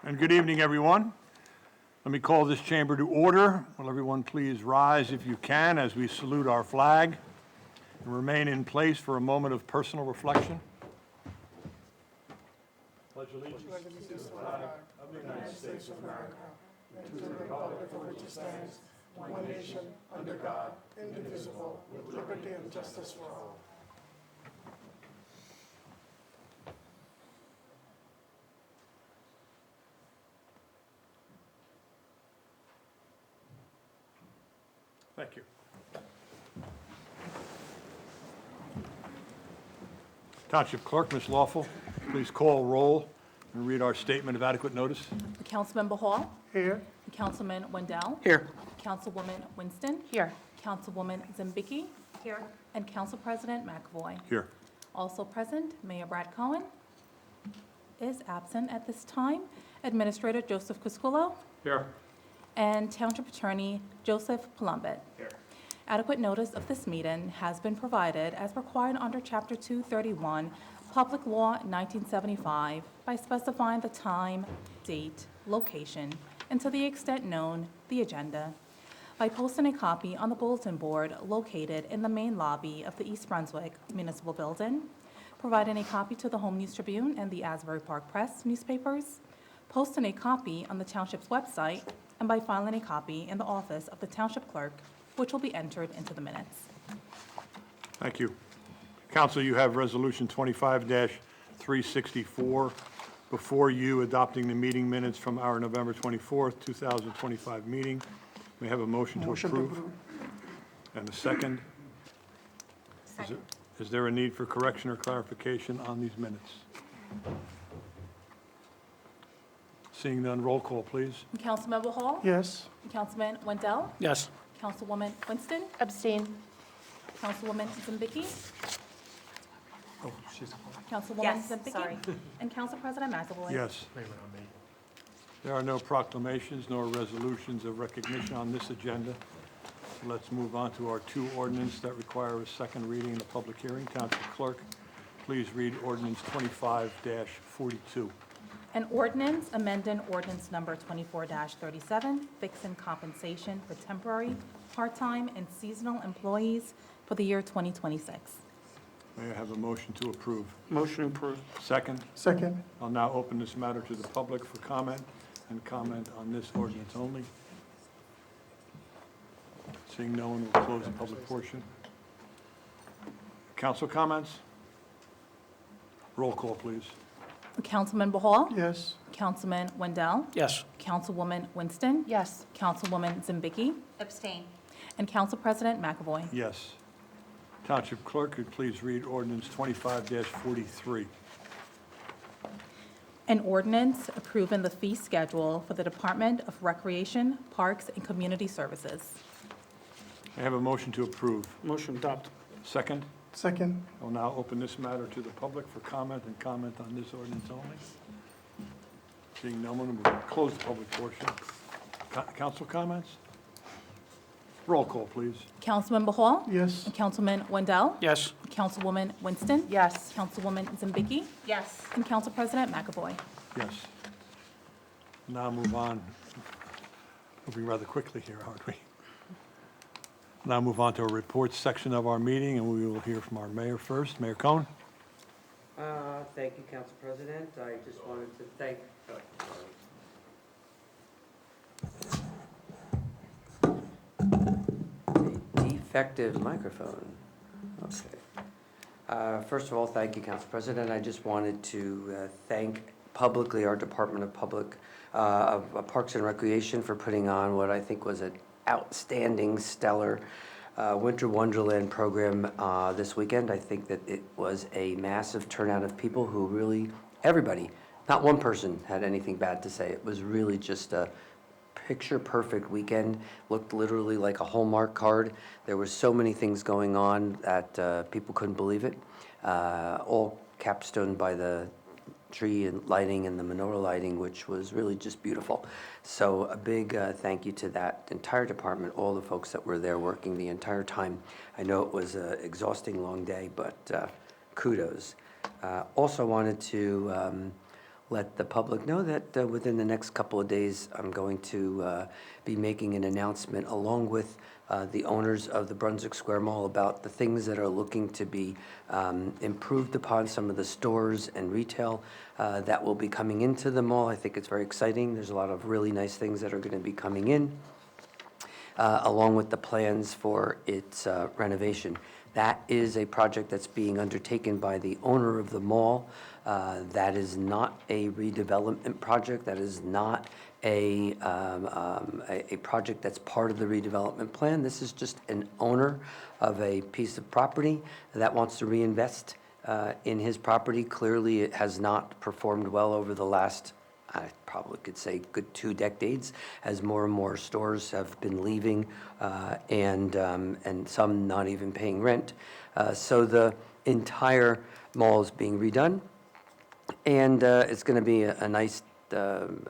And good evening, everyone. Let me call this chamber to order. Will everyone please rise if you can as we salute our flag and remain in place for a moment of personal reflection. Pledge allegiance to the flag of the United States of America and to the republic for which it stands, one nation, under God, indivisible, with liberty and justice for all. Thank you. Township Clerk, Ms. Lawful, please call roll and read our statement of adequate notice. Councilmember Hall. Here. Councilman Wendell. Here. Councilwoman Winston. Here. Councilwoman Zembicki. Here. And Council President McAvoy. Here. Also present, Mayor Brad Cohen is absent at this time. Administrator Joseph Cusculo. Here. And Township Attorney Joseph Palumbet. Here. Adequate notice of this meeting has been provided as required under Chapter 231, Public Law 1975, by specifying the time, date, location, and to the extent known, the agenda, by posting a copy on the bulletin board located in the main lobby of the East Brunswick Municipal Building, providing a copy to the Home News Tribune and the Asbury Park Press newspapers, posting a copy on the Township's website, and by filing a copy in the office of the Township Clerk, which will be entered into the minutes. Thank you. Council, you have Resolution 25-364 before you, adopting the meeting minutes from our November 24th, 2025 meeting. May I have a motion to approve? And a second? Second. Is there a need for correction or clarification on these minutes? Seeing none, roll call, please. Councilmember Hall? Yes. Councilman Wendell? Yes. Councilwoman Winston? Abstain. Councilwoman Zembicki? Oh, she's. Councilwoman Yes, Zembicki? sorry. And Council President McAvoy? Yes. There are no proclamations nor resolutions of recognition on this agenda. So let's move on to our two ordinances that require a second reading in a public hearing. Township Clerk, please read ordinance 25-42. An ordinance amending ordinance number 24-37, fixing compensation for temporary, part-time, and seasonal employees for the year 2026. May I have a motion to approve? Motion approved. Second? Second. I'll now open this matter to the public for comment and comment on this ordinance only. Seeing no one, we'll close the public portion. Council comments? Roll call, please. Councilmember Hall? Yes. Councilman Wendell? Yes. Councilwoman Winston? Yes. Councilwoman Zembicki? Abstain. And Council President McAvoy? Yes. Township Clerk, could please read ordinance 25-43. An ordinance approving the fee schedule for the Department of Recreation, Parks, and Community Services. I have a motion to approve. Motion adopt. Second? Second. I'll now open this matter to the public for comment and comment on this ordinance only. Seeing no one, we'll close the public portion. Council comments? Roll call, please. Councilmember Hall? Yes. Councilman Wendell? Yes. Councilwoman Winston? Yes. Councilwoman Zembicki? Yes. And Council President McAvoy? Yes. Now move on. Moving rather quickly here, aren't we? Now move on to a reports section of our meeting, and we will hear from our mayor first. Mayor Cohen? Thank you, Council President. I just wanted to thank, defective microphone. Okay. First of all, thank you, Council President. I just wanted to thank publicly our Department of Parks and Recreation for putting on what I think was an outstanding, stellar Winter Wonderland program this weekend. I think that it was a massive turnout of people who really, everybody, not one person had anything bad to say. It was really just a picture-perfect weekend. Looked literally like a Hallmark card. There were so many things going on that people couldn't believe it. All capstoned by the tree and lighting and the menorah lighting, which was really just beautiful. So a big thank you to that entire department, all the folks that were there working the entire time. I know it was an exhausting, long day, but kudos. Also wanted to let the public know that within the next couple of days, I'm going to be making an announcement along with the owners of the Brunswick Square Mall about the things that are looking to be improved upon, some of the stores and retail that will be coming into the mall. I think it's very exciting. There's a lot of really nice things that are going to be coming in, along with the plans for its renovation. That is a project that's being undertaken by the owner of the mall. That is not a redevelopment project. That is not a project that's part of the redevelopment plan. This is just an owner of a piece of property that wants to reinvest in his property. Clearly, it has not performed well over the last, I probably could say, good 2 decades, as more and more stores have been leaving and some not even paying rent. So the entire mall is being redone, and it's going to be a nice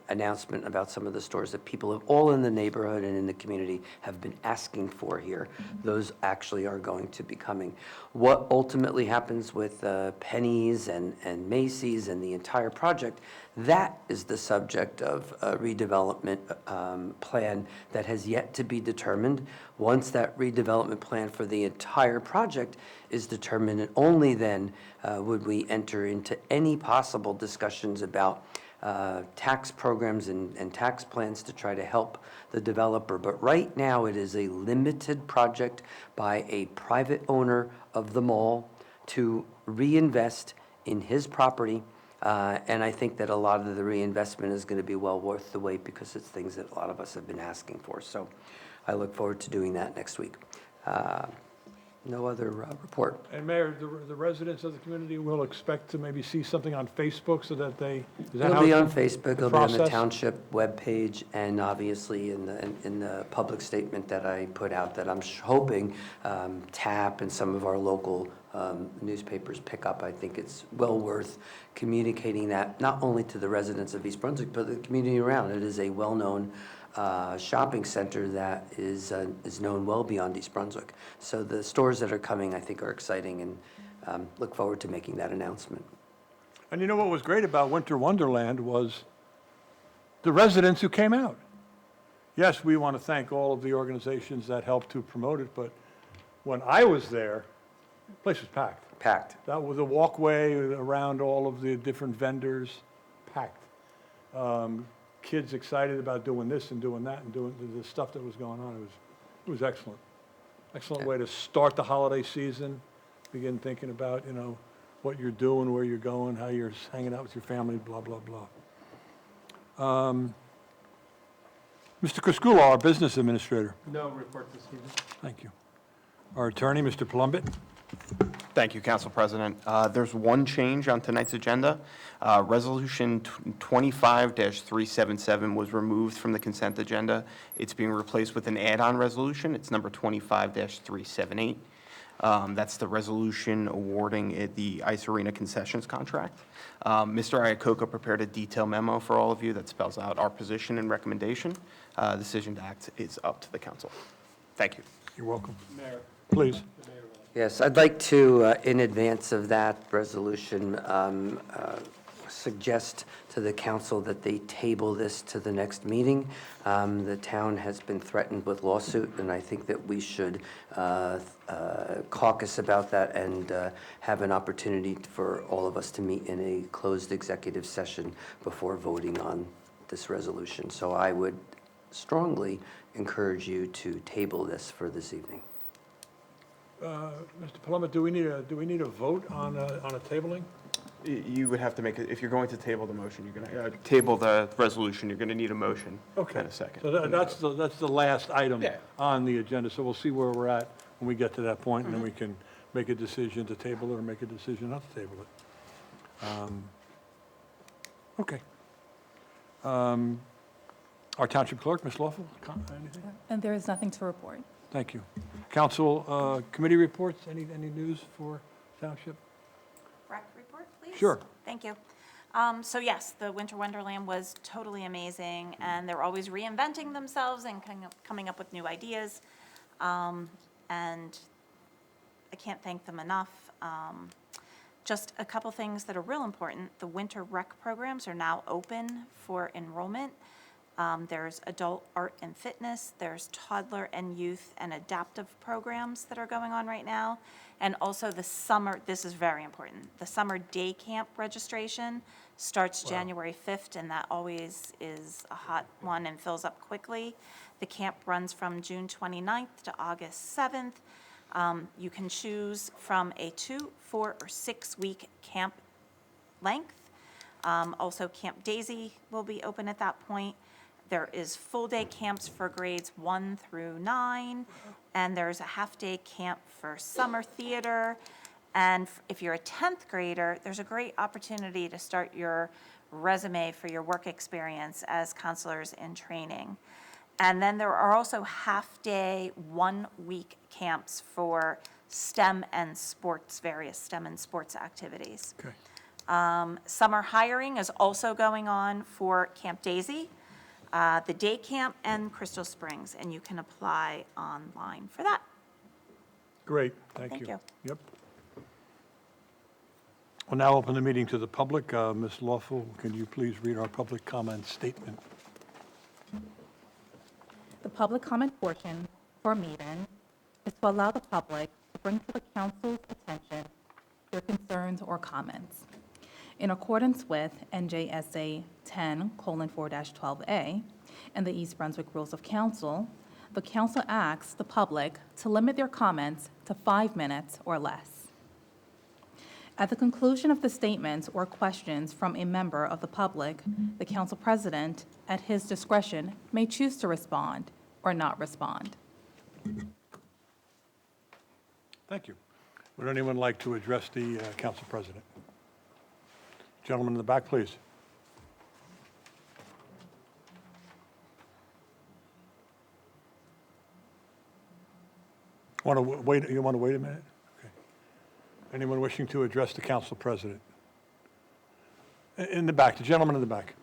announcement about some of the stores that people have, all in the neighborhood and in the community, have been asking for here. Those actually are going to be coming. What ultimately happens with Penny's and Macy's and the entire project, that is the subject of a redevelopment plan that has yet to be determined. Once that redevelopment plan for the entire project is determined, and only then would we enter into any possible discussions about tax programs and tax plans to try to help the developer. But right now, it is a limited project by a private owner of the mall to reinvest in his property. And I think that a lot of the reinvestment is going to be well worth the wait, because it's things that a lot of us have been asking for. So I look forward to doing that next week. No other report. And Mayor, the residents of the community will expect to maybe see something on Facebook so that they, is that It'll how be it's on the Facebook, it'll be on the process? Township webpage, and obviously in the public statement that I put out, that I'm hoping TAP and some of our local newspapers pick up. I think it's well worth communicating that, not only to the residents of East Brunswick, but the community around. It is a well-known shopping center that is known well beyond East Brunswick. So the stores that are coming, I think, are exciting, and look forward to making that announcement. And you know what was great about Winter Wonderland was the residents who came out. Yes, we want to thank all of the organizations that helped to promote it, but when I was there, the place was packed. Packed. That was a walkway around all of the different vendors, packed. Kids excited about doing this and doing that and doing the stuff that was going on. It was excellent. Excellent way to start the holiday season, begin thinking about, what you're doing, where you're going, how you're hanging out with your family, blah, blah, blah. Mr. Kuskula, our business administrator. No report this evening. Thank you. Our attorney, Mr. Plumbett. Thank you, Council President. There's one change on tonight's agenda. Resolution 25-377 was removed from the consent agenda. It's being replaced with an add-on resolution. It's number 25-378. That's the resolution awarding the Ice Arena concessions contract. Mr. Iacocca prepared a detailed memo for all of you that spells out our position and recommendation. Decision to act is up to the council. Thank you. You're welcome. Mayor. Please. Yes, I'd like to, in advance of that resolution, suggest to the council that they table this to the next meeting. The town has been threatened with lawsuit, and I think that we should caucus about that and have an opportunity for all of us to meet in a closed executive session before voting on this resolution. So I would strongly encourage you to table this for this evening. Mr. Plumbett, do we need a vote on a tabling? You would have to make it, if you're going to table the motion, you're going to table the resolution, you're going to need a motion Okay. in a second. So that's the last item Yeah. on the agenda, so we'll see where we're at when we get to that point, and then we can make a decision to table it or make a decision not to table it. Okay. Our township clerk, Ms. Lawful, anything? And there is nothing to report. Thank you. Council committee reports, any news for township? Rec report, please? Sure. Thank you. So yes, the Winter Wonderland was totally amazing, and they're always reinventing themselves and coming up with new ideas. And I can't thank them enough. Just a couple things that are real important. The winter rec programs are now open for enrollment. There's adult art and fitness, there's toddler and youth and adaptive programs that are going on right now. And also the summer, this is very important, the summer day camp registration starts January 5th, and that always is a hot one and fills up quickly. The camp runs from June 29th to August 7th. You can choose from a 2, 4, or 6 week camp length. Also, Camp Daisy will be open at that point. There is full-day camps for grades 1 through 9, and there's a half-day camp for summer theater. And if you're a 10th grader, there's a great opportunity to start your resume for your work experience as counselors in training. And then there are also half-day, 1-week camps for STEM and sports, various STEM and sports activities. Okay. Summer hiring is also going on for Camp Daisy, the day camp, and Crystal Springs, and you can apply online for that. Great, thank Thank you. you. Yep. We'll now open the meeting to the public. Ms. Lawful, can you please read our public comment statement? The public comment portion for a meeting is to allow the public to bring to the council's attention their concerns or comments. In accordance with NJSA 10:4-12A and the East Brunswick Rules of Council, the council asks the public to limit their comments to 5 minutes or less. At the conclusion of the statements or questions from a member of the public, the council president, at his discretion, may choose to respond or not respond. Thank you. Would anyone like to address the council president? Gentleman in the back, please. Want to wait? You want to wait a minute? Okay. Anyone wishing to address the council president? In the back, the gentleman in the back.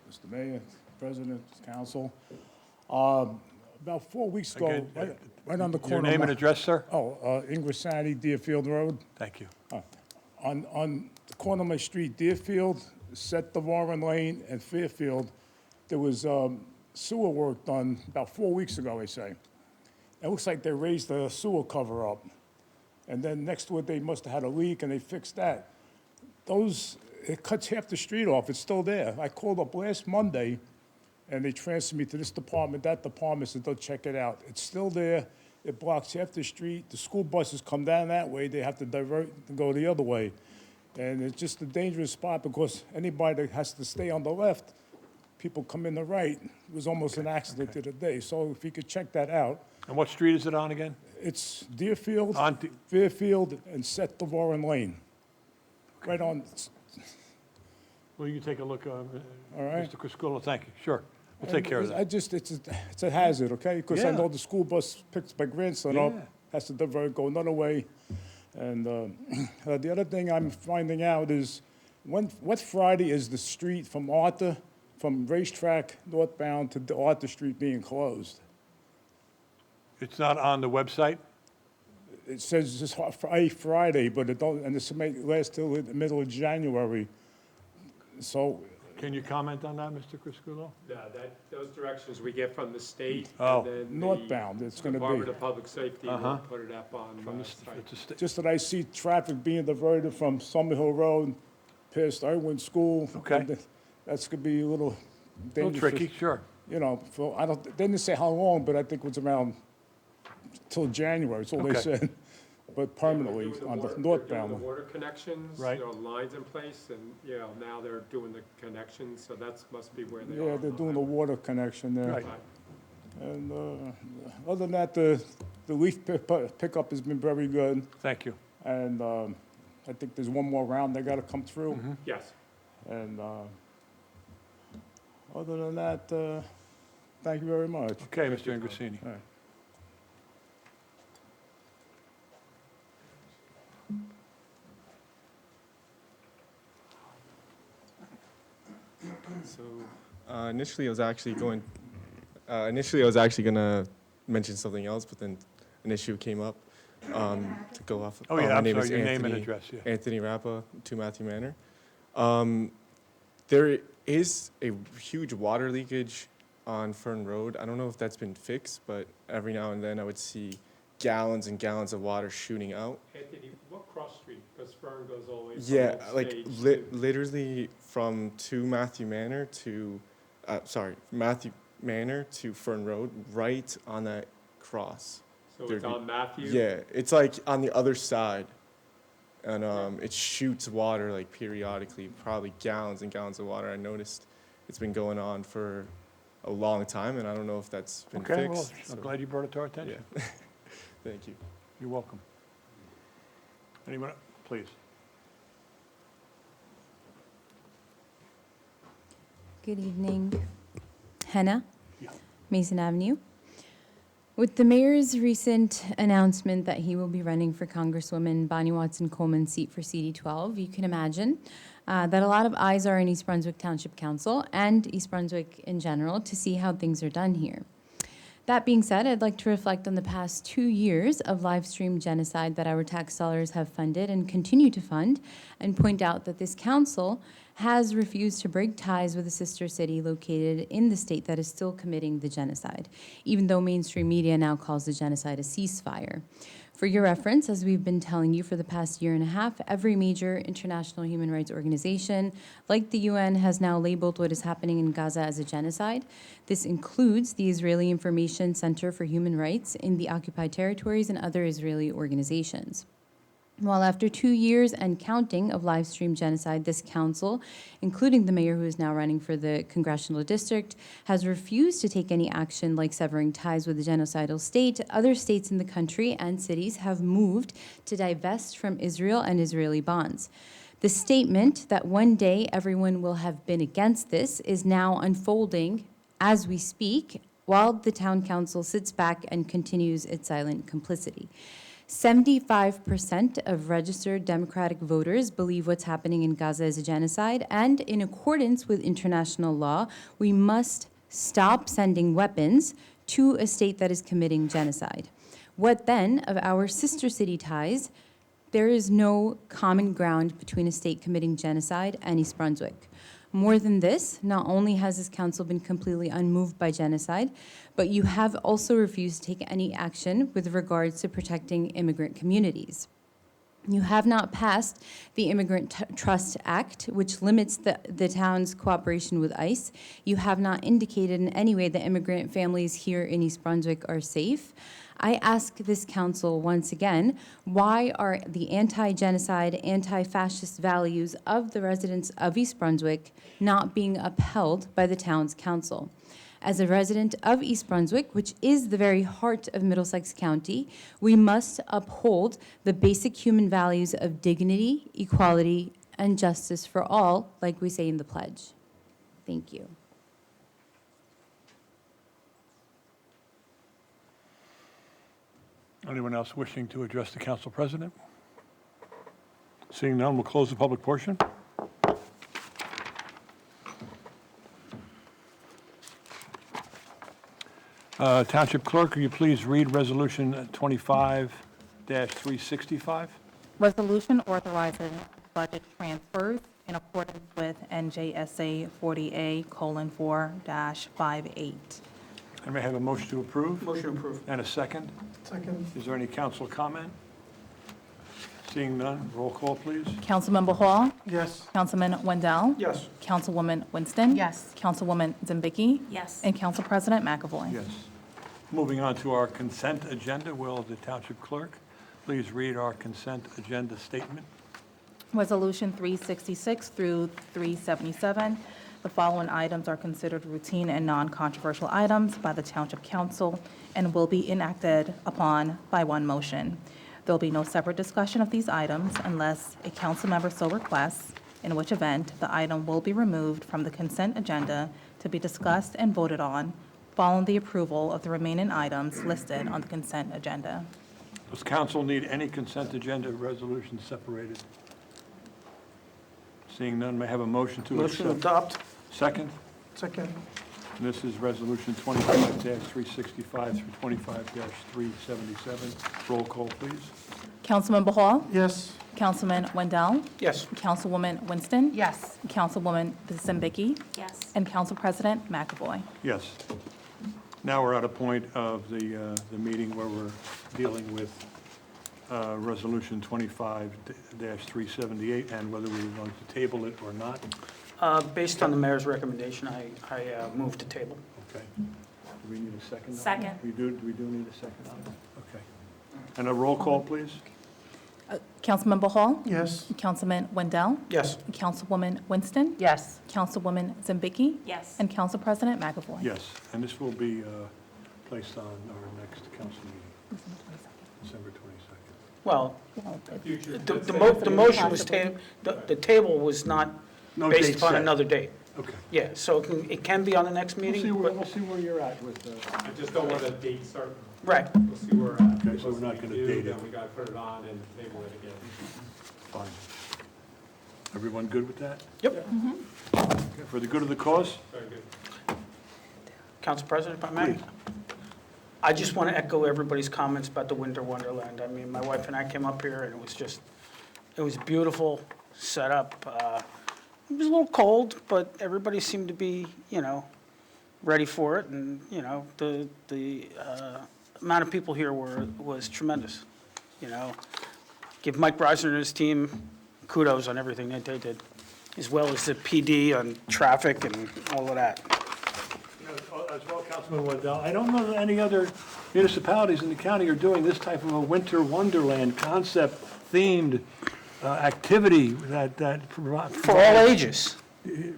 Mr. Mayor, President, Council. About 4 weeks ago, Again, right on the corner. Your name and address, sir? English Sandy, Deerfield Road. Thank you. On the corner of my street, Deerfield, Set the Warren Lane, and Fairfield, there was sewer work done about 4 weeks ago, they say. It looks like they raised the sewer cover up. And then next to it, they must have had a leak, and they fixed that. It cuts half the street off. It's still there. I called up last Monday, and they transferred me to this department, that department, said they'll check it out. It's still there. It blocks half the street. The school buses come down that way. They have to divert and go the other way. And it's just a dangerous spot because anybody that has to stay on the left, people come in the right. It was almost an accident the other day. So if you could check that out. And what street is it on again? It's Deerfield, On Fairfield, and Set the Warren Lane. Right on. Well, you can take a look, All right. Mr. Criscuolo, thank you. Sure, we'll take care of that. It's a hazard, okay? Because I Yeah. know the school bus picks my grandson up, Yeah. has to divert, go another way. And the other thing I'm finding out is, what Friday is the street from Arthur, from Racetrack northbound to the Arthur Street being closed? It's not on the website? It says this Friday, but it don't, and this may last till the middle of January. So Can you comment on that, Mr. Criscuolo? Yeah, those directions we get from the state. Oh. And then the northbound, it's gonna Department be. of Public Safety will put it up on From the the site. it's a sta- Just that I see traffic being diverted from Summerhill Road past Irwin School. Okay. And that's gonna be a little A little dangerous. tricky, sure. You know, they didn't say how long, but I think it was around till January, that's all they Okay. said. But permanently They're doing on the They're doing northbound. the water connections, Right. lines in place, and, now they're doing the connections, so that's, must be where they are. Yeah, they're doing the water connection there. Right. And other than that, the leaf pickup has been very good. Thank you. And I think there's one more round they gotta come through. Yes. And other than that, thank you very much. Okay, Mr. Ingrasini. All right. So Initially, I was actually gonna mention something else, but then an issue came up to go off. Oh, yeah, my I'm name sorry, is your name and Anthony- address, yeah. Anthony Rappa, 2 Matthew Manor. There is a huge water leakage on Fern Road. I don't know if that's been fixed, but every now and then I would see gallons and gallons of water shooting out. Anthony, what cross street? Because Fern goes all the way from Yeah, Old like Stage to- literally from 2 Matthew Manor to, Matthew Manor to Fern Road, right on that cross. So it's on Matthew? Yeah, it's like on the other side. And it shoots water like periodically, probably gallons and gallons of water. I noticed it's been going on for a long time, and I don't know if that's been Okay, well, fixed. I'm so- glad you brought it to our attention. Yeah. Thank you. You're welcome. Anyone, please? Good evening. Henna, Yeah. Mason Avenue. With the mayor's recent announcement that he will be running for Congresswoman Bonnie Watson Coleman's seat for CD12, you can imagine that a lot of eyes are in East Brunswick Township Council and East Brunswick in general to see how things are done here. That being said, I'd like to reflect on the past 2 years of live stream genocide that our tax dollars have funded and continue to fund, and point out that this council has refused to break ties with a sister city located in the state that is still committing the genocide, even though mainstream media now calls the genocide a ceasefire. For your reference, as we've been telling you for the past year and a half, every major international human rights organization, like the UN, has now labeled what is happening in Gaza as a genocide. This includes the Israeli Information Center for Human Rights in the occupied territories and other Israeli organizations. Well, after 2 years and counting of live stream genocide, this council, including the mayor who is now running for the congressional district, has refused to take any action like severing ties with the genocidal state. Other states in the country and cities have moved to divest from Israel and Israeli bonds. The statement that one day everyone will have been against this is now unfolding as we speak, while the town council sits back and continues its silent complicity. 75% of registered Democratic voters believe what's happening in Gaza is a genocide, and in accordance with international law, we must stop sending weapons to a state that is committing genocide. What then of our sister city ties? There is no common ground between a state committing genocide and East Brunswick. More than this, not only has this council been completely unmoved by genocide, but you have also refused to take any action with regards to protecting immigrant communities. You have not passed the Immigrant Trust Act, which limits the town's cooperation with ICE. You have not indicated in any way that immigrant families here in East Brunswick are safe. I ask this council once again, why are the anti-genocide, anti-fascist values of the residents of East Brunswick not being upheld by the town's council? As a resident of East Brunswick, which is the very heart of Middlesex County, we must uphold the basic human values of dignity, equality, and justice for all, like we say in the pledge. Thank you. Anyone else wishing to address the council president? Seeing none, we'll close the public portion. Township Clerk, will you please read Resolution 25-365? Resolution authorizing budget transfers in accordance with NJSA 40A:4-58. And may I have a motion to approve? Motion approved. And a second? Second. Is there any council comment? Seeing none, roll call, please. Councilmember Hall? Yes. Councilman Wendell? Yes. Councilwoman Winston? Yes. Councilwoman Dembicki? Yes. And Council President McAvoy? Yes. Moving on to our consent agenda, will the Township Clerk please read our consent agenda statement? Resolution 366 through 377. The following items are considered routine and non-controversial items by the Township Council and will be enacted upon by one motion. There will be no separate discussion of these items unless a council member so requests, in which event the item will be removed from the consent agenda to be discussed and voted on following the approval of the remaining items listed on the consent agenda. Does council need any consent agenda resolutions separated? Seeing none, may I have a motion to Motion to accept? adopt. Second? Second. And this is Resolution 25-365 through 25-377. Roll call, please. Councilmember Hall? Yes. Councilman Wendell? Yes. Councilwoman Winston? Yes. Councilwoman Zambicki? Yes. And Council President McAvoy. Yes. Now we're at a point of the meeting where we're dealing with Resolution 25-378 and whether we're going to table it or not. Based on the mayor's recommendation, I move to table. Okay. Do we need a second? on that? Second. We do need a second on it? Okay. And a roll call, please? Councilmember Hall? Yes. Councilman Wendell? Yes. Councilwoman Winston? Yes. Councilwoman Zambicki? Yes. And Council President McAvoy. Yes, and this will be placed on our next council meeting, December 22nd. Well, Future. the motion was the table was not No based date upon set. another date. Okay. Yeah, so it can be on the next meeting, but, We'll see where you're at with, I just don't want a date certain. right. We'll see where we're at. Okay, so we're not gonna If we date do, it. Then we gotta put it on and table it again. fine. Everyone good with that? Yep. Okay, for the good of the cause? Very good. Council President, if I may? Please. I just want to echo everybody's comments about the Winter Wonderland. I mean, my wife and I came up here, and it was beautiful setup. It was a little cold, but everybody seemed to be, ready for it, and, the amount of people here was tremendous. Give Mike Reisner and his team kudos on everything that they did, as well as the PD on traffic and all of that. As well, Councilman Wendell, I don't know that any other municipalities in the county are doing this type of a winter wonderland concept-themed activity that provides. For all ages.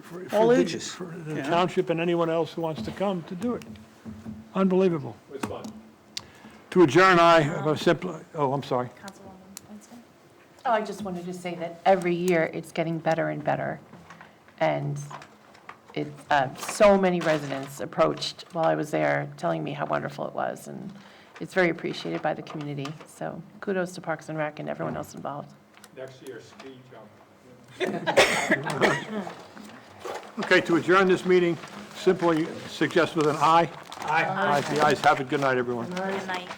For all the- ages, For the yeah. township and anyone else who wants to come to do it. Unbelievable. It was fun. To adjourn, I'm sorry. Councilwoman Winston? Oh, I just wanted to say that every year it's getting better and better. And so many residents approached while I was there, telling me how wonderful it was. And it's very appreciated by the community. So kudos to Parks and Rec and everyone else involved. Next year, ski jump. Okay, to adjourn this meeting, simply suggest with an aye. Aye. The ayes have it. Good night, everyone. Good night.